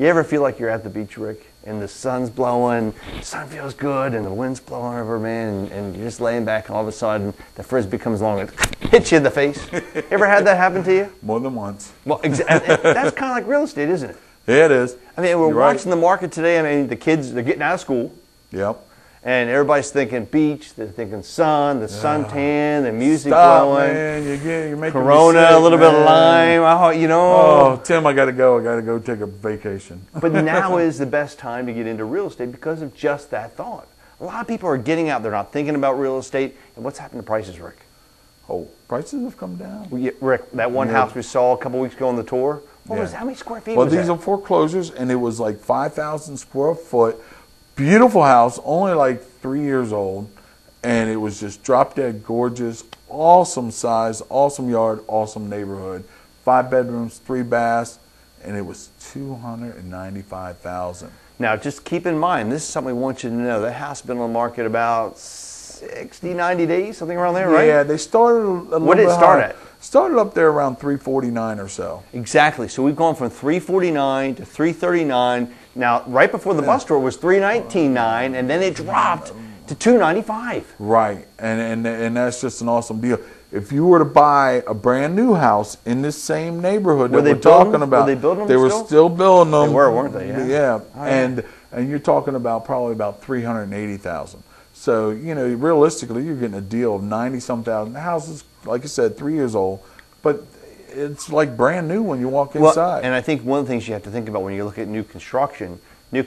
You ever feel like you're at the beach, Rick, and the sun's blowing, the sun feels good, and the wind's blowing over, man, and you're just laying back, and all of a sudden, the frisbee comes along and hits you in the face? Ever had that happen to you? More than once. Well, that's kind of like real estate, isn't it? Yeah, it is. I mean, we're watching the market today. I mean, the kids, they're getting out of school. Yep. And everybody's thinking beach, they're thinking sun, the suntan, the music Stop, blowing. Man. You're making Corona, me sick, a little bit of lime, you know. Oh, Tim, I got to go. I got to go take a vacation. But now is the best time to get into real estate because of just that thought. A lot of people are getting out. They're not thinking about real estate. And what's happened to prices, Rick? Oh, prices have come down. Well, yeah, Rick, that one house we saw a couple weeks ago on the tour, how many square feet well, was these that? are foreclosures, and it was like 5,000 square foot. Beautiful house, only like 3 years old, and it was just drop dead gorgeous, awesome size, awesome yard, awesome neighborhood. 5 bedrooms, 3 baths, and it was $295,000. Now, just keep in mind, this is something we want you to know. That house has been on the market about 60, 90 days, something around there, right? Yeah, they started a little What did it start at? Started up there around $349 or so. Exactly. So we've gone from $349 to $339. Now, right before the bus tour was $319.9, and then it dropped to $295. Right, and that's just an awesome deal. If you were to buy a brand new house in this same neighborhood that we're talking about, were they building them they were still building them. They were, weren't they? Yeah. Yeah, Oh, yeah. And you're talking about probably about $380,000. So realistically, you're getting a deal of 90-some thousand. The house is, like I said, 3 years old, but it's like brand new when you walk inside. Well, and I think one of the things you have to think about when you look at new construction, you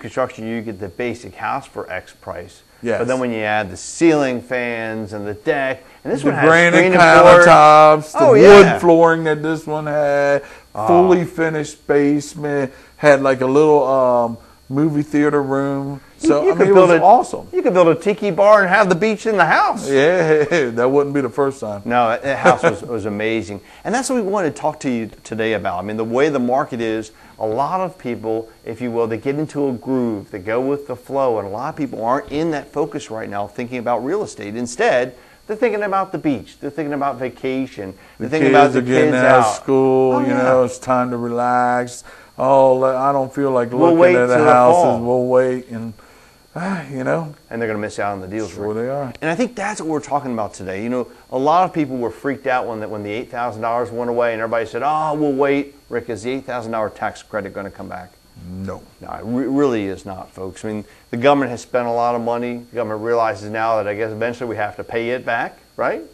get the basic house for X price. Yes. But then when you add the ceiling fans and the deck, and this one has granite screen countertops, the yeah. wood flooring that this one had, fully finished basement, had like a little movie theater room. So it was awesome. You could build a tiki bar and have the beach in the house. Yeah, that wouldn't be the first time. No, that house was amazing. And that's what we wanted to talk to you today about. I mean, the way the market is, a lot of people, if you will, they get into a groove, they go with the flow, and a lot of people aren't in that focus right now thinking about real estate. Instead, they're thinking about the beach. They're thinking about vacation. They're thinking about the kids out of out. school. It's time to relax. Oh, I don't feel like looking at the houses. We'll wait, and and they're going to miss out on the deals. Sure they are. And I think that's what we're talking about today. A lot of people were freaked out when the $8,000 went away, and everybody said, "Oh, we'll wait." Rick, is the $8,000 tax credit going to come back? No. No, it really is not, folks. I mean, the government has spent a lot of money. The government realizes now that I guess eventually we have to pay it back, right?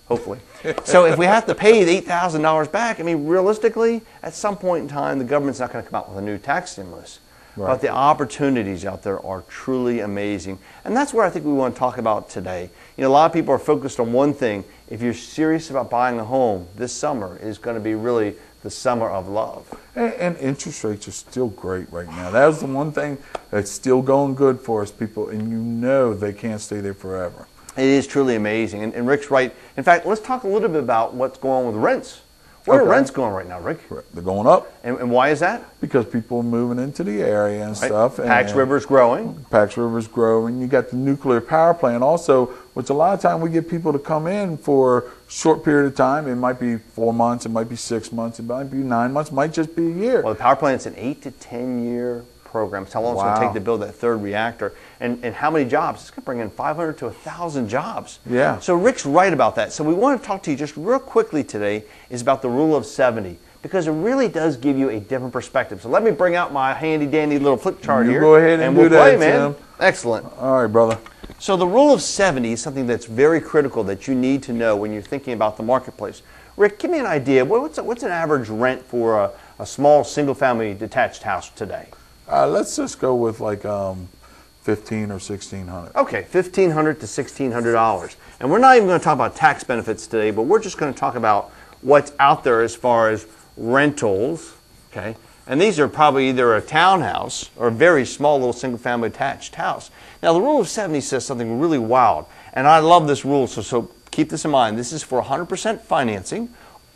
Hopefully. So if we have to pay the $8,000 back, I mean, realistically, at some point in time, the government's not going to come out with a new tax stimulus. Right. But the opportunities out there are truly amazing. And that's what I think we want to talk about today. A lot of people are focused on one thing. If you're serious about buying a home, this summer is going to be really the summer of love. And interest rates are still great right now. That's the one thing that's still going good for us, people, and they can't stay there forever. It is truly amazing. And Rick's right. In fact, let's talk a little bit about what's going on with rents. Where are rents going right now, Rick? They're going up. And why is that? Because people are moving into the area and stuff. Pax River's growing. Pax River's growing. You got the nuclear power plant also, which a lot of time we get people to come in for a short period of time. It might be 4 months, it might be 6 months, it might be 9 months, it might just be a year. Well, the power plant's an 8 to 10 year program. It's how long it's going to take to build that third reactor. And how many jobs? It's going to bring in 500 to 1,000 jobs. Yeah. So Rick's right about that. So we want to talk to you just real quickly today is about the rule of 70, because it really does give you a different perspective. So let me bring out my handy dandy little flip chart here. Go ahead and we'll do that, play, man. Tim. Excellent. All right, brother. So the rule of 70 is something that's very critical that you need to know when you're thinking about the marketplace. Rick, give me an idea. What's an average rent for a small single-family detached house today? Let's just go with like $1,500 or $1,600. Okay, $1,500 to $1,600. And we're not even going to talk about tax benefits today, but we're just going to talk about what's out there as far as rentals. Okay, and these are probably either a townhouse or a very small little single-family attached house. Now, the rule of 70 says something really wild, and I love this rule. So keep this in mind. This is for 100% financing,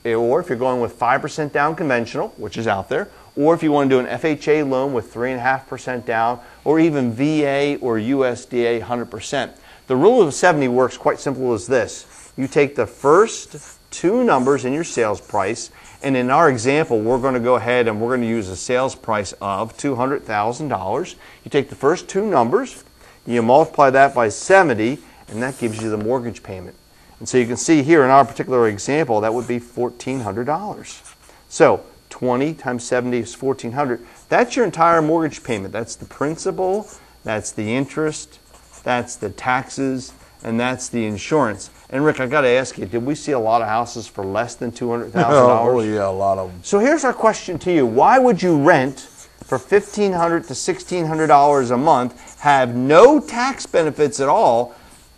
or if you're going with 5% down conventional, which is out there, or if you want to do an FHA loan with 3.5% down, or even VA or USDA 100%. The rule of 70 works quite simple as this. You take the first two numbers in your sales price. And in our example, we're going to go ahead and we're going to use a sales price of $200,000. You take the first two numbers, you multiply that by 70, and that gives you the mortgage payment. And so you can see here in our particular example, that would be $1,400. So 20 times 70 is $1,400. That's your entire mortgage payment. That's the principal, that's the interest, that's the taxes, and that's the insurance. And Rick, I got to ask you, did we see a lot of houses for less than $200,000? Oh yeah, a lot of them. So here's our question to you. Why would you rent for $1,500 to $1,600 a month, have no tax benefits at all,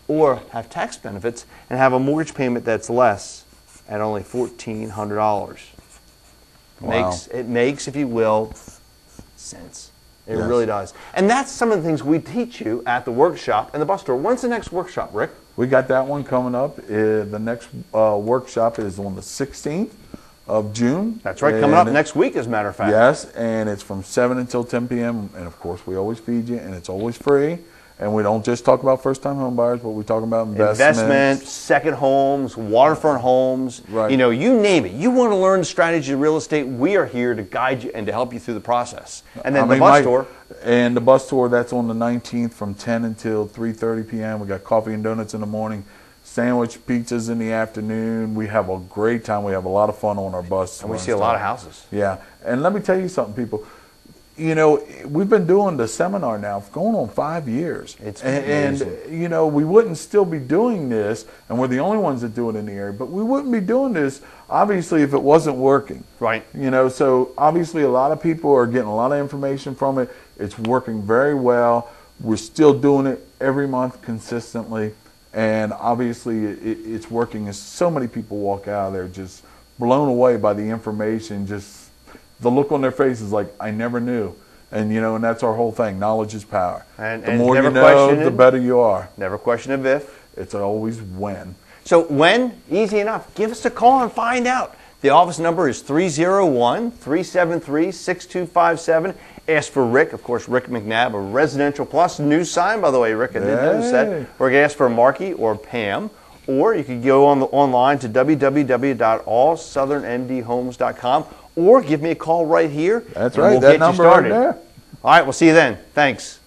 or have tax benefits and have a mortgage payment that's less at only $1,400? Wow. It makes, if you will, sense. It Yes. really does. And that's some of the things we teach you at the workshop and the bus tour. When's the next workshop, Rick? We got that one coming up. The next workshop is on the 16th of June. That's right, coming up next week, as a matter of fact. Yes, and it's from 7 until 10 p.m. And of course, we always feed you, and it's always free. And we don't just talk about first-time home buyers, but we talk about Investment, second homes, waterfront homes, Right. you know, you name it. You want to learn the strategy of real estate, we are here to guide you and to help you through the process. And then the bus tour. And the bus tour, that's on the 19th from 10 until 3:30 p.m. We got coffee and donuts in the morning, sandwich pizzas in the afternoon. We have a great time. We have a lot of fun on our bus. And we see a lot of houses. Yeah, and let me tell you something, people. You know, we've been doing the seminar now going on 5 years. It's and amazing. you know, we wouldn't still be doing this, and we're the only ones that do it in the area, but we wouldn't be doing this, obviously, if it wasn't working. Right. You know, so obviously a lot of people are getting a lot of information from it. It's working very well. We're still doing it every month consistently, and obviously it's working as so many people walk out of there just blown away by the information, just the look on their face is like, I never knew. And, you know, and that's our whole thing. Knowledge is power. And the more never you know, question the it. better you are. Never question of if. It's always when. So when? Easy enough. Give us a call and find out. The office number is 301-373-6257. Ask for Rick, of course, Rick McNabb, a Residential Plus new sign, by the way, Rick. I didn't notice that. Or you can ask for Marky or Pam. Or you can go online to www.allsouthernmdhomes.com, or give me a call right here. That's and right. We'll that get number you right started. there. All right, we'll see you then. Thanks.